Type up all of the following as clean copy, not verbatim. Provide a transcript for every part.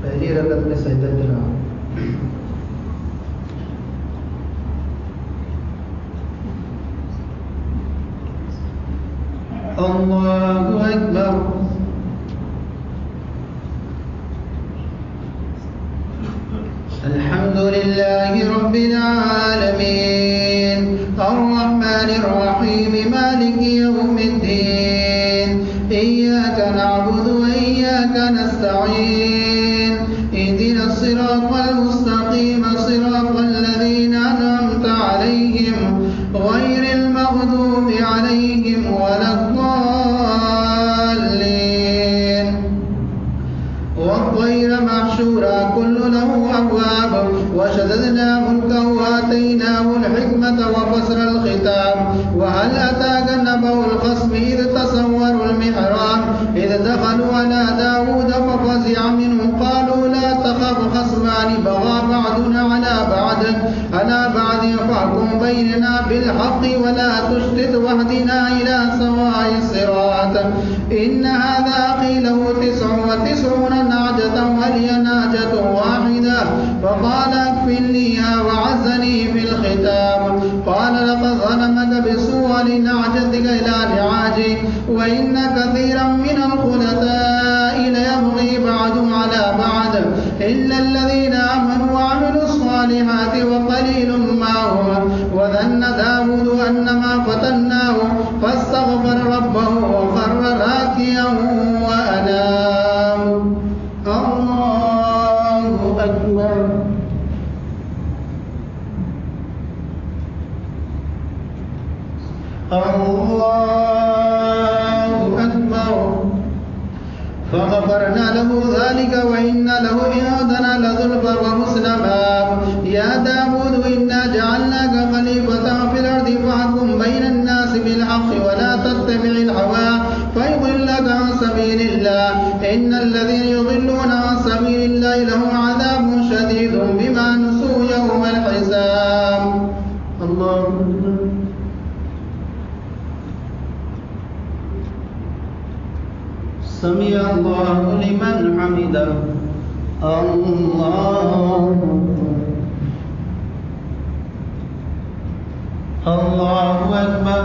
पहली रकत में सजदा चढ़ा। अल्लाहु अकबर। अल्हम्दुलिल्लाहि रब्बिल आलमीन अर्रहमानिर रहीम मालिकि यौमिद्दीन इय्याका नअबुदु व इय्याका नस्तईन इहदिना सिरातल मुस्तकीम सिरातल लज़ीना अनअमता अलैहिम गैरिल मग़दूबि अलैहिम वलद्दाल्लीन والطير محشورا كل له أبواب وشددنا ملكه وآتيناه الحكمة وفصل الختام وهل أتاك نبأ الخصم إذ تصوروا المحراب إذ دخلوا على داود ففزع منهم قالوا لا تخف خصمان بغى بعضنا على بعض فاحكم بيننا بالحق ولا تشتت واهدنا إلى سواء الصراط إن هذا أخي له 99 نعجة ولي نعجة واحدة فقال أكفلنيها وعزني في الختام قال لقد ظلمك بسوء نعجتك إلى نعاجه وإن كثيرا من الخلطاء ليبغي بعضهم على بعض إلا الذين آمنوا وعملوا الصالحات وقليل ما هم وظن داود أنما فتناه فاستغفر ربه وخر راكيا وأناب. الله أكبر. الله أكبر. فغفرنا له ذلك وإن له عندنا لزلفى وحسن مآب. يا داود إنا جعلناك خليفة في الأرض فاحكم بين الناس بالحق ولا تتبع الهوى فيضلك عن سبيل الله إن الذين يضلون عن سبيل الله لهم عذاب شديد بما نسوا يوم الحساب. الله سمع الله لمن حمده. الله أكبر.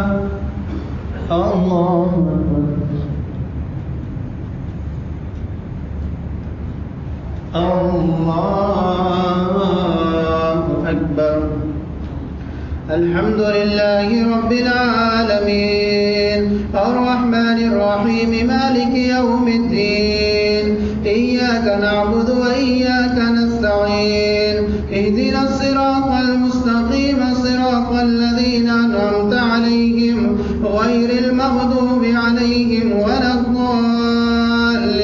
الله أكبر. الحمد لله رب العالمين الرحمن الرحيم مالك يوم الدين إياك نعبد وإياك نستعين اهدنا الصراط المستقيم صراط الذين أنعمت عليهم غير المغضوب عليهم ولا الضالين.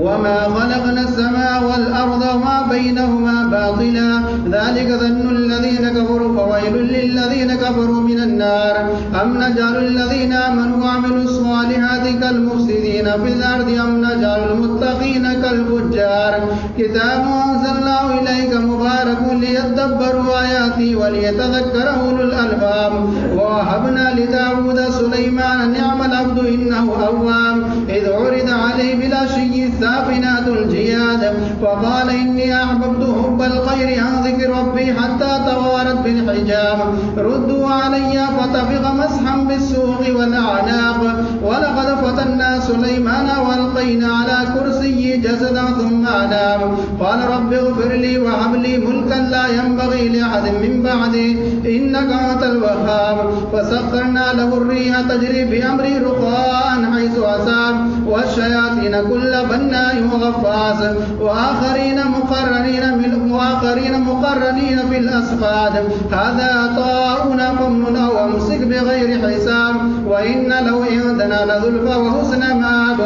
وما خلقنا السماء والأرض وما بينهما باطلا ذلك ظن الذين كفروا فويل للذين كفروا من النار. أم نجعل الذين آمنوا وعملوا الصالحات كالمفسدين في الأرض أم نجعل المتقين كالفجار. كتاب أنزلناه إليك مبارك ليدبروا آياته وليتذكر أولو الألباب. ووهبنا لداود سليمان نعم العبد إنه أواب إذ عرض عليه بالعشي السافنات الجياد فقال إني أحببت حب الخير عن ذكر ربي حتى توارت بالحجاب. ردوا علي فطفق مسحا بالسوق والأعناق. ولقد فتنا سليمان وألقينا على كرسي جسدا ثم أناب. قال رب اغفر لي وهب لي ملكا لا ينبغي لأحد من بعدي إنك أنت الوهاب. فسخرنا له الريح تجري بأمره رخاء حيث أصاب والشياطين إن كل بناء غواص وآخرين مقرنين في الأصفاد هذا عطاؤنا فامنن أو أمسك بغير حساب وإن لو عندنا لزلفى وحسن مآب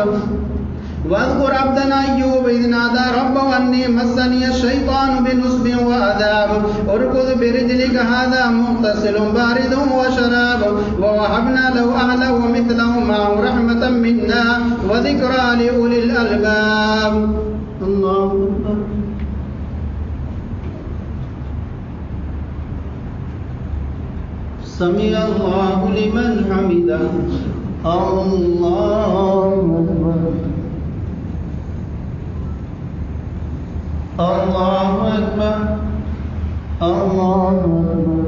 واذكر عبدنا أيوب إذ نادى ربه أني مسني الشيطان بنصب وعذاب اركض برجلك هذا مغتسل بارد وشراب ووهبنا له أهله ومثله معه رحمة منا وذكرى لأولي الألباب. الله أكبر. سمع الله لمن حمده. الله أكبر. الله أكبر. الله أكبر.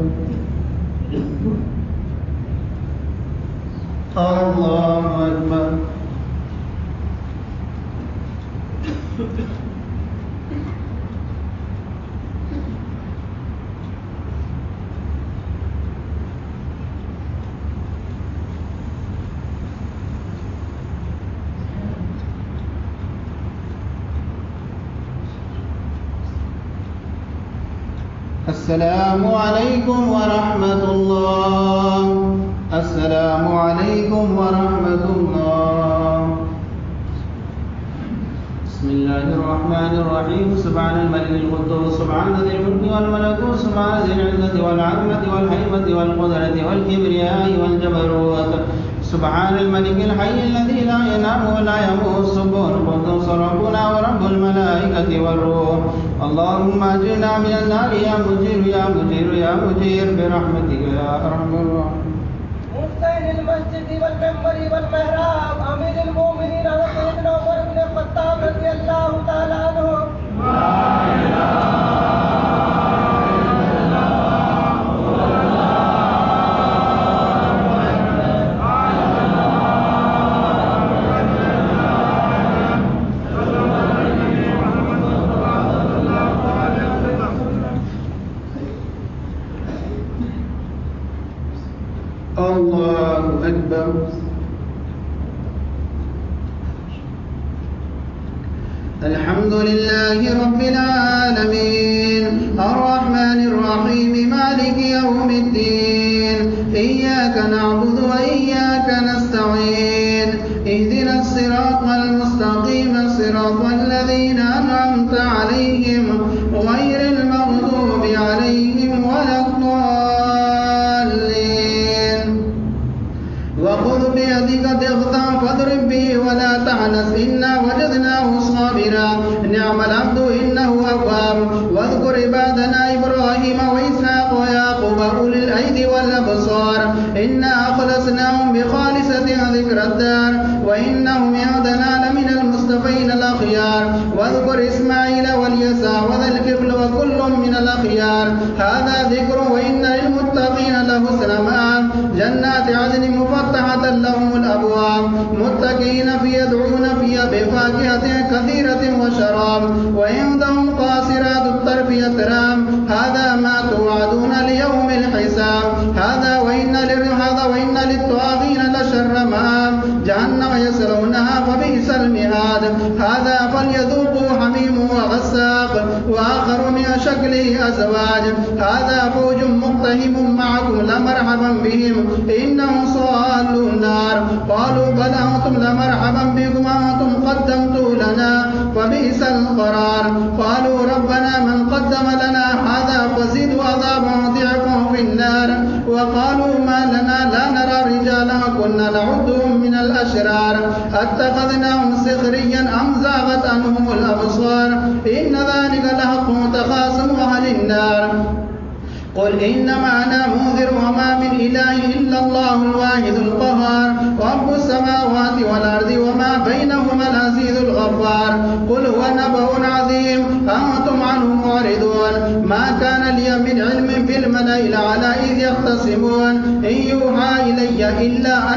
الله أكبر. السلام عليكم ورحمة الله. السلام عليكم ورحمة الله. بسم الله الرحمن الرحيم. سبحان الملك القدوس سبحان ذي الملك والملكوت سبحان ذي العزة والعظمة والهيبة والقدرة والكبرياء والجبروت سبحان الملك الحي الذي لا ينام ولا يموت سبحان القدوس ربنا ورب الملائكة والروح. اللهم اجرنا من النار يا مجير يا مجير يا مجير برحمتك يا ارحم الراحمين. مستعين المسجد والمنبر والمحراب امير المؤمنين سيدنا عمر بن الخطاب رضي الله تعالى عنه. الله أكبر. الحمد لله رب العالمين الرحمن الرحيم مالك يوم الدين إياك نعبد وإياك نستعين اهدنا الصراط المستقيم صراط الذين أنعمت عليهم غير المغضوب عليهم ولا الضالين. وخذ بيدك ضغطا فاضرب به ولا تحنث إنا وجدناه صابرا نعم العبد إنه أواب. واذكر عبادنا إبراهيم وإسحاق ويعقوب أولي الأيدي والأبصار إنا أخلصناهم بخالصة ذكر الدار وإنهم عندنا لمن المصطفين الأخيار. واذكر إسماعيل واليسع وذا الكفل وكل من الأخيار هذا ذكر وإن للمتقين لحسن مآب. جنات عدن مفتحة لهم الأبواب متكئين يدعون فيها بفاكهة كثيرة وشراب وعندهم قاصرات الطرف يترام هذا ما توعدون ليوم الحساب. هذا وإن للطاغين لشر مآب جهنم يصلونها فبئس المهاد. هذا فليذوقوا حميم وغساق وآخر من شكله أزواج هذا فوج مقتحم معكم لمرحبا بهم إنهم صالوا النار. قالوا بل أنتم لمرحبا بكم أنتم قدمتم لنا فبئس القرار. قالوا ربنا من قدم لنا هذا فزد عذابا ضعفا في النار. وقالوا ما لنا لا نرى رجالا كنا نعدهم من الأشرار اتخذناهم سخريا أم زاغت عنهم الأبصار إن ذلك لحق تخاصم أهل النار. قل إنما أنا منذر وما من إله إلا الله الواحد القهار رب السماوات والأرض وما بينهما العزيز الغفار. قل هو نبأ عظيم أنتم عنه معرضون. ما كان لي من علم في الملأ الأعلى إذ يختصمون إن يوحى إلي إلا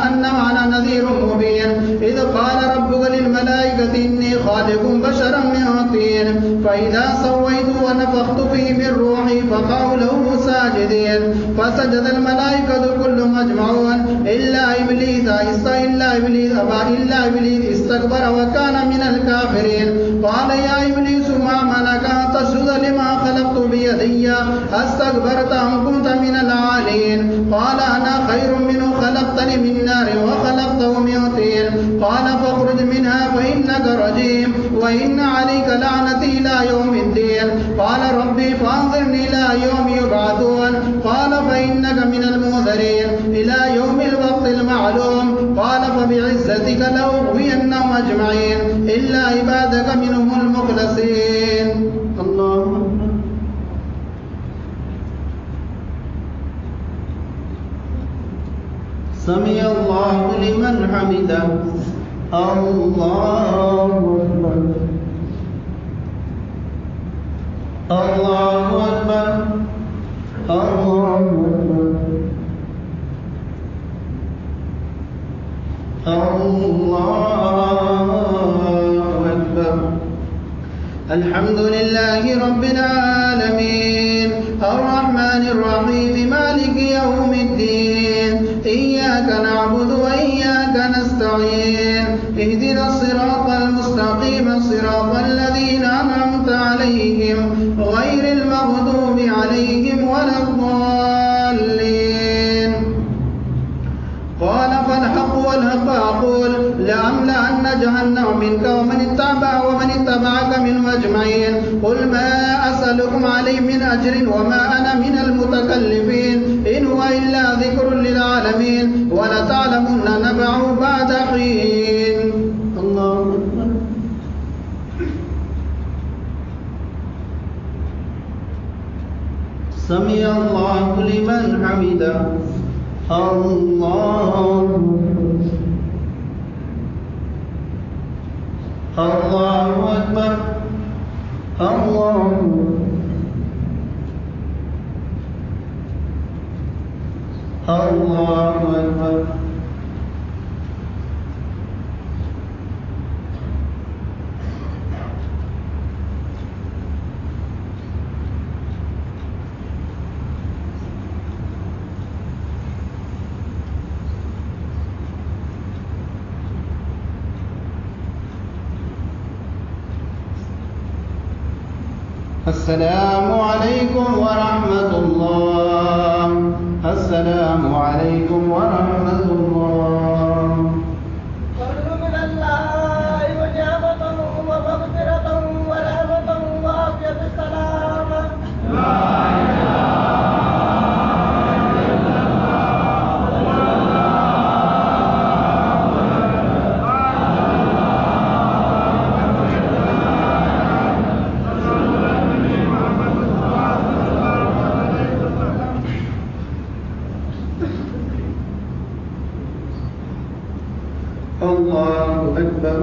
أنما أنا نذير مبين. إذ قال ربك للملائكة إني خالق بشرا من طين فإذا سويت ونفخت فيه من روحي فقعوا له ساجدين فسجد الملائكة كلهم أجمعون إلا إبليس استكبر وكان من الكافرين. قال يا إبليس ما منعك أن تسجد لما خلقت بيدي أستكبرت أم كنت من العالين؟ قال أنا خير منه خلقتني من نار وخلقته من طين. قال فاخرج منها فإنك رجيم وإن عليك لعنتي إلى يوم الدين. قال ربي فأنظرني إلى يوم يبعثون. قال فإنك من المنذرين إلى يوم الوقت المعلوم. قال فبعزتك لأغوينهم أجمعين إلا عبادك منهم المخلصين. الله سمع الله لمن حمده. الله أكبر. الله أكبر. الله أكبر. الله أكبر. الحمد لله رب العالمين الرحمن الرحيم مالك يوم الدين إياك نعبد وإياك نستعين اهدنا الصراط المستقيم صراط الذين أنعمت عليهم غير المغضوب عليهم ولا الضالين. قال فالحق والحق أقول لأملأن جهنم منك ومن اتبعك منهم أجمعين. قل ما أسألكم عليه من أجر وما أنا من المتكلفين إن هو إلا ذكر للعالمين ولتعلمن نبعه بعد حين. الله سمع الله لمن حمده. الله أكبر. الله أكبر. السلام عليكم ورحمة الله. السلام عليكم ورحمة الله. فضل من الله ونعمة ومغفرة ورحمة وعافية السلامة. لا الله أكبر.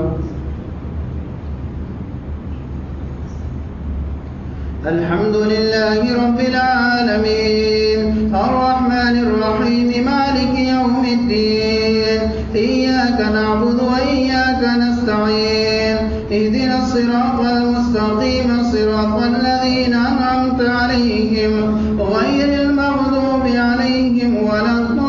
الحمد لله رب العالمين الرحمن الرحيم مالك يوم الدين إياك نعبد وإياك نستعين اهدنا الصراط المستقيم صراط الذين أنعمت عليهم غير المغضوب عليهم ولا الضالين.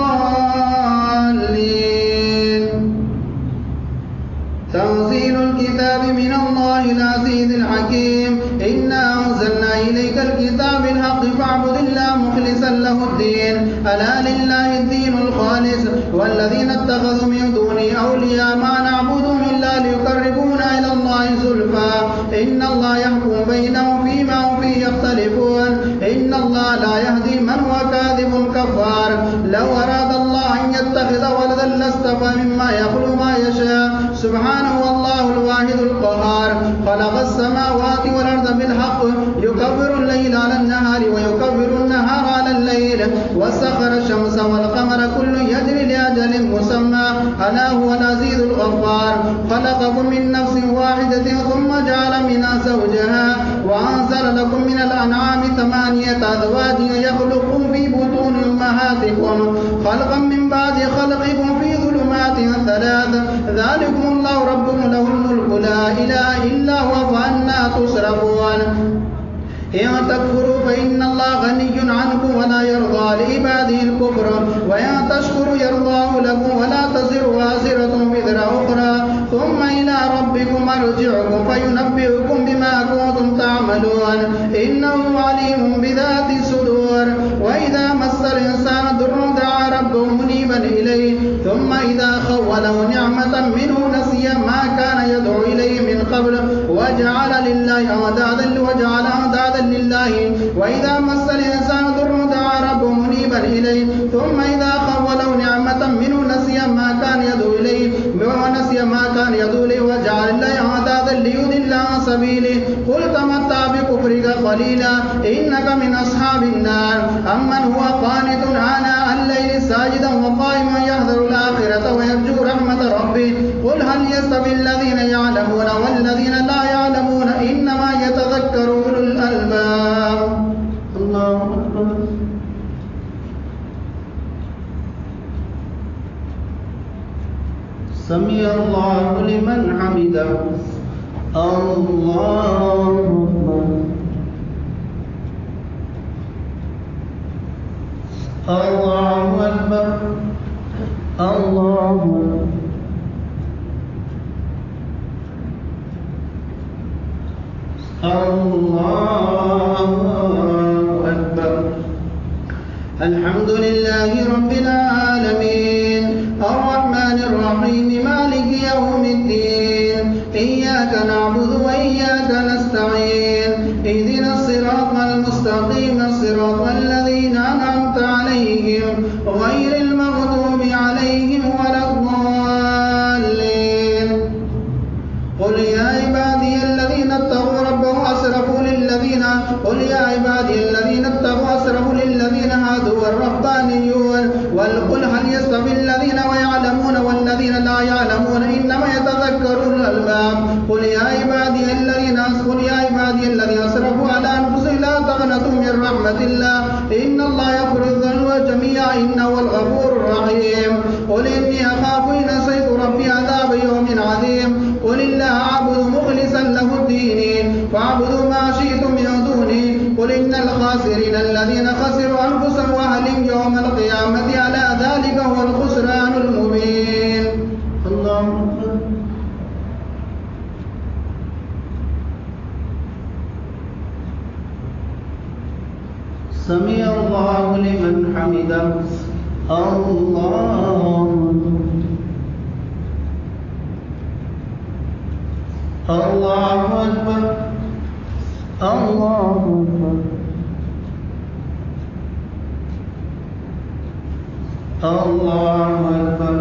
تنزيل الكتاب من الله العزيز الحكيم. إنا أنزلنا إليك الكتاب بالحق فاعبد الله مخلصا له الدين ألا لله الدين الخالص والذين اتخذوا من دونه أولياء ما نعبدهم إلا ليقربونا إلى الله زلفى إن الله يحكم بينهم فيما هم فيه يختلفون إن الله لا يهدي من هو كاذب كفار. لو أراد الله أن يتخذ ولدا لاصطفى مما يخلق ما يشاء سبحانه والله الواحد القهار. خلق السماوات والأرض بالحق يكبر الليل على النهار ويكبر النهار على الليل وسخر الشمس والقمر كل يجري لأجل مسمى ألا هو العزيز الغفار. خلقكم من نفس واحدة ثم جعل منها زوجها وأنزل لكم من الأنعام 8 أزواج يخلقكم في بطون أمهاتكم خلقا من بعد خلقكم في ظلمات 3 ذلكم الله ربكم له الملك لا إله إلا هو فأنى تصرفون. إن تكفروا فإن الله غني عنكم ولا يرضى لعباده الكفر وإن تشكروا يرضاه لكم ولا تزر وازرة وزر أخرى ثم إلى ربكم مرجعكم فينبئكم بما كنتم تعملون إنه عليم بذات الصدور وإذا مس الإنسان ضر دعا ربه منيبا إليه ثم إذا خوله نعمة منه نسي ما كان يدعو إليه من قبل وجعل أندادا لله وإذا مس الإنسان ضر دعا ربه منيبا إليه ثم إذا خوله نعمة منه نسي ما كان يدعو إليه وجعل الله أندادا ليضل عن سبيله قل تمتع بكفرك قليلا إنك من أصحاب النار أمن هو قانت آناء الليل ساجدا وقائما يحذر الآخرة ويرجو رحمة ربه قل هل يستوي الذين يعلمون والذين لا يعلمون إنما يتذكر أولو الألباب. الله أكبر. سمع الله لمن حمده. الله أكبر. الله أكبر. الله أكبر. الحمد لله رب العالمين الرحمن الرحيم مالك يوم الدين إياك نعبد وإياك نستعين اهدنا الصراط المستقيم صراط الذين أنعمت عليهم غير المغضوب عليهم ولا الضالين. قل يا عبادي الذين اتقوا ربهم أسرفوا للذين هادوا والرهبانيون قل هل يستوي الذين يعلمون والذين لا يعلمون إنما يتذكر أولو الألباب. قل يا عبادي الذين أسرفوا على أنفسهم لا تقنطوا من رحمة الله إن الله يغفر الذنوب جميعا إنه هو الغفور الرحيم. قل إني أخاف إن عصيت ربي عذاب يوم عظيم. قل الله أعبد مخلصا له الدين فاعبدوا ما شئتم من دوني. قل إن الخاسرين الذين خسروا أنفسهم وأهلهم يوم القيامة على ذلك هو الخسران المبين. الله أكبر. سمع الله لمن حمده. الله أكبر. الله أكبر. الله أكبر.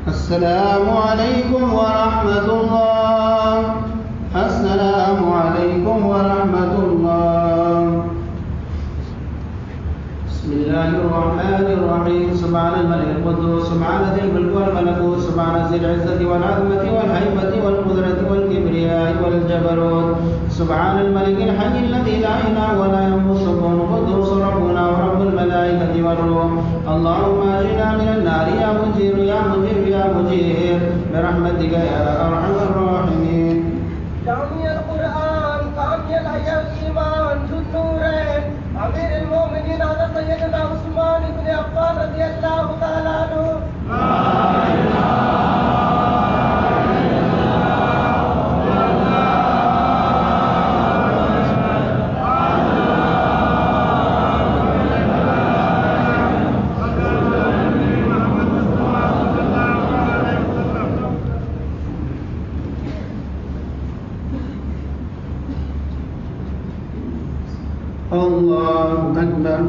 السلام عليكم ورحمة الله. السلام عليكم ورحمة الله. بسم الله الرحمن الرحيم. سبحان الملك القدوس سبحان ذي الملك والملكوت سبحان ذي العزة والعظمة والهيبة والقدرة والكبرياء والجبروت سبحان الملك الحي الذي لا إله ولا يموت سبحانه القدوس ربنا ورب الملائكة والروح. اللهم أجرنا من النار يا مجير يا مجير يا مجير برحمتك يا أرحم الراحمين. جامع القرآن كامل الحياة الإيمان ذو النورين أمير المؤمنين هذا سيدنا عثمان بن عفان رضي الله تعالى عنه. الله أكبر.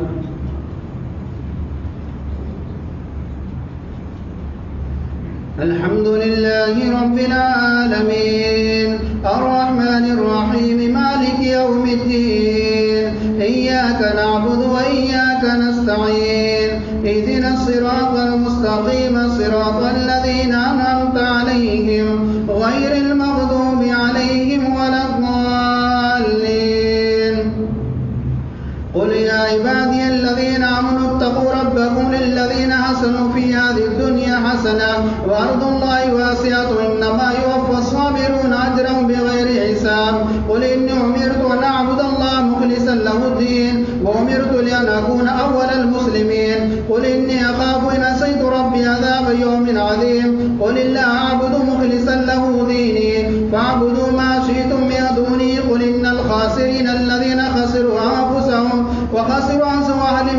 الحمد لله رب العالمين الرحمن الرحيم مالك يوم الدين إياك نعبد وإياك نستعين اهدنا الصراط المستقيم صراط الذين أنعمت عليهم غير المغضوب عليهم ولا الضالين. قل يا عبادي الذين آمنوا اتقوا ربكم للذين أحسنوا في هذه الدنيا حسنة وأرض الله واسعة إنما يوفى الصابرون أجرهم بغير حساب. قل إني أمرت أن أعبد الله مخلصا له الدين وأمرت لأن أكون أول المسلمين. قل إني أخاف إن عصيت ربي عذاب يوم عظيم. قل الله أعبد مخلصا له ديني فاعبدوا ما شئتم من دوني. قل إن الخاسرين الذين خسروا أنفسهم وخسروا أنفسهم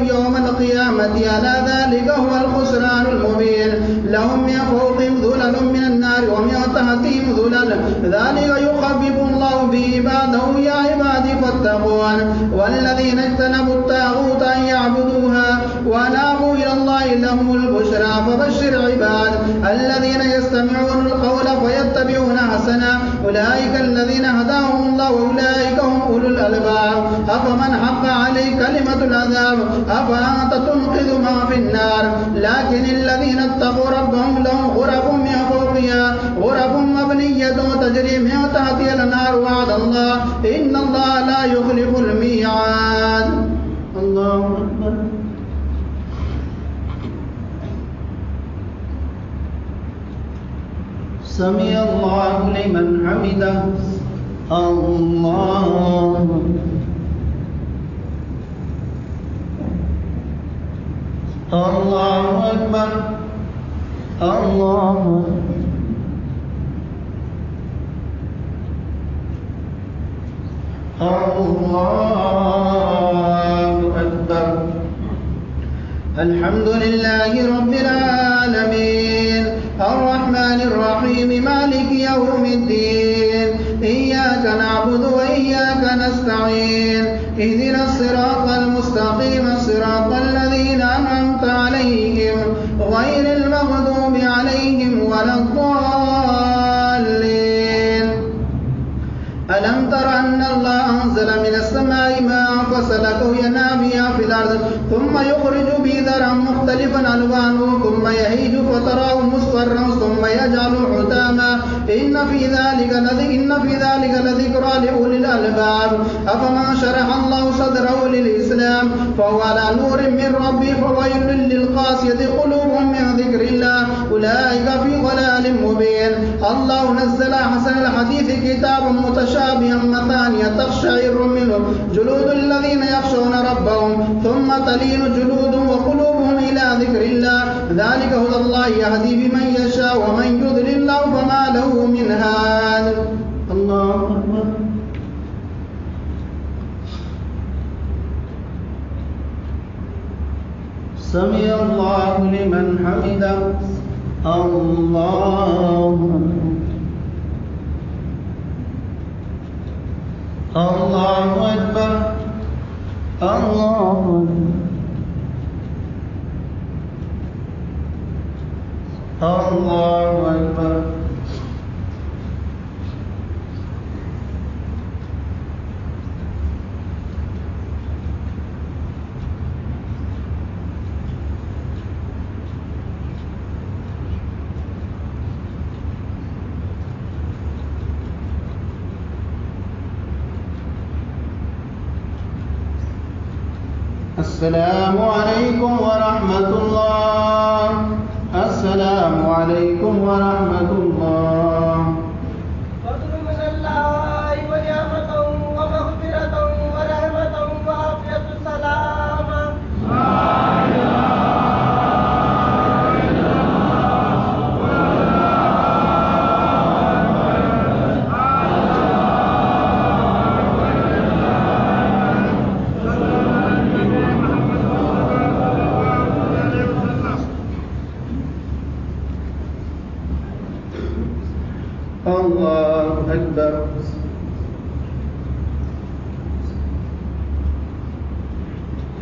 يوم القيامة ألا ذلك هو الخسران المبين. لهم من فوقهم ظلل من النار ومن تحتهم ظلل ذلك يخفف الله به عباده يا عبادي فاتقون. والذين اجتنبوا الطاغوت أن يعبدوها وأنابوا إلى الله لهم البشرى فبشر عباد الذين يستمعون القول فيتبعون حسنه أولئك الذين هداهم الله وأولئك هم أولو الألباب. أفمن حق عليه كلمة العذاب أفأنت تنقذ ما في النار. لكن الذين اتقوا ربهم لهم غرف من فوقها غرف مبنية تجري من تحتها الأنهار وعد الله إن الله لا يخلف الميعاد. الله أكبر. سمع الله لمن حمده. الله الله أكبر. الله الله أكبر. الحمد لله رب العالمين الرحمن الرحيم مالك يوم الدين إياك نعبد وإياك نستعين اهدنا الصراط المستقيم صراط الذين أنعمت عليهم غير المغضوب عليهم ولا الضالين. ألم تر أن الله أنزل من السماء ماء فسلكه ينابيع في الأرض ثم يخرج به زرعا مختلفا ألوانه ثم يهيج فتراه مصفرا ثم يجعله حطاما إن في ذلك لذكرى لأولي الألباب. أفمن شرح الله صدره للإسلام فهو على نور من ربه فويل للقاسية قلوبهم من ذكر الله أولئك في ضلال مبين. الله نزل أحسن الحديث كتابا متشابها مثانية تقشعر منه جلود الذين يخشون ربهم ثم تلين جلودهم وقلوبهم إلى ذكر الله ذلك هدى الله يهدي بمن يشاء ومن يضلل الله فما له من هاد. الله أكبر. سمع الله لمن حمده. الله الله أكبر. الله الله أكبر. السلام عليكم ورحمة الله. السلام عليكم ورحمة الله. فضل من الله ونعمة ومغفرة ورحمة وعافية سلامة. الله أكبر.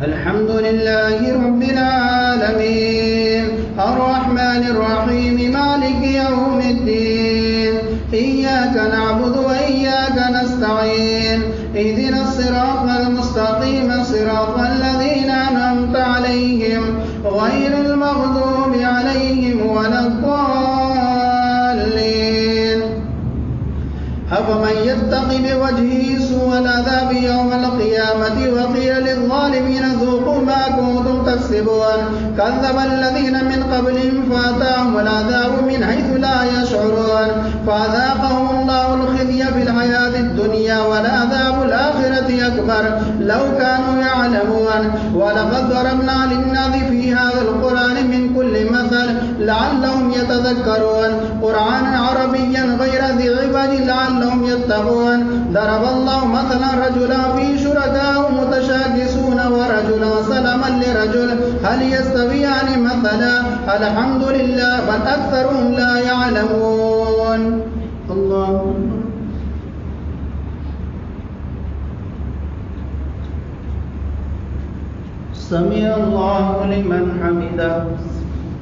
الحمد لله رب العالمين الرحمن الرحيم مالك يوم الدين إياك نعبد وإياك نستعين اهدنا الصراط المستقيم صراط الذين أنعمت عليهم غير وجهه سوء العذاب يوم القيامة وقيل للظالمين ذوقوا ما كنتم تكسبون كذب الذين من قبلهم فأتاهم العذاب من حيث لا يشعرون فأذاقهم الله الخزي في الحياة الدنيا ولعذاب الآخرة أكبر لو كانوا يعلمون ولقد ضربنا للناس في هذا القرآن من كل مثل لعلهم يتذكرون قرآنا عربيا غير ذي عوج لعلهم يتقون ضرب الله مثلا رجلا في شركاء متشاكسون ورجلا سلما لرجل هل يستويان مثلا الحمد لله بل أكثرهم لا يعلمون الله سمع الله لمن حمده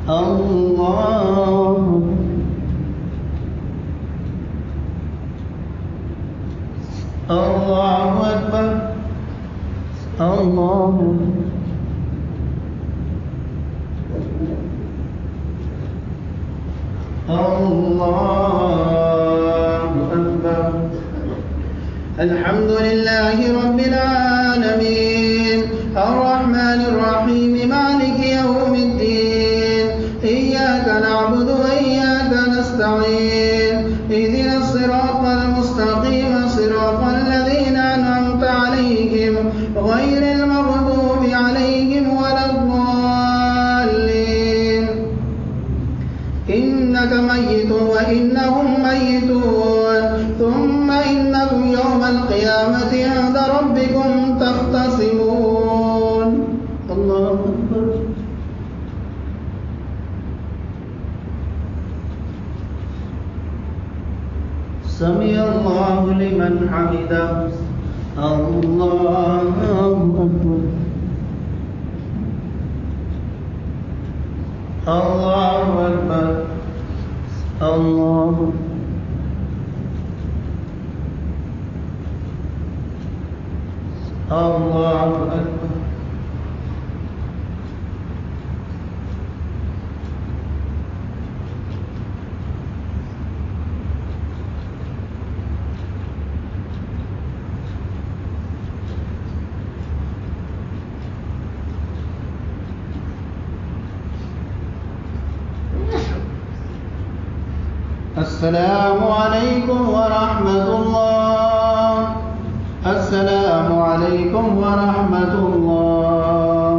الله الله أكبر الله أكبر الحمد لله رب العالمين الرحمن الرحيم مالك يوم الدين إياك نعبد وإياك نستعين اهدنا الصراط المستقيم صراط الذين أنعمت عليهم غير المغضوب عليهم ولا الضالين إنك ميت وإنهم ميتون ثم إنكم يوم القيامة عند ربكم تختصمون الله أكبر سمع الله لمن حمده الله أكبر الله أكبر الله أكبر السلام عليكم ورحمة الله السلام عليكم ورحمة الله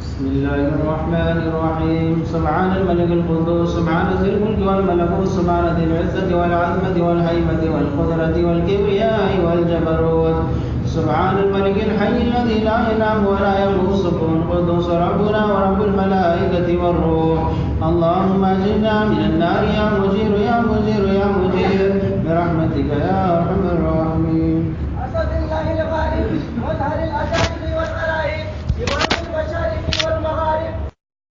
بسم الله الرحمن الرحيم سبحان الملك القدوس سبحان ذي الملك والملكوت سبحان ذي العزة والعظمة والهيبة والقدرة والكبرياء والجبروت سبحان الملك الحي الذي لا ينام ولا يموت سبحان القدوس ربنا ورب الملائكة والروح اللهم اجرنا من النار يا مجير يا مجير يا مجير برحمتك يا أرحم الراحمين. أسد الله الغالب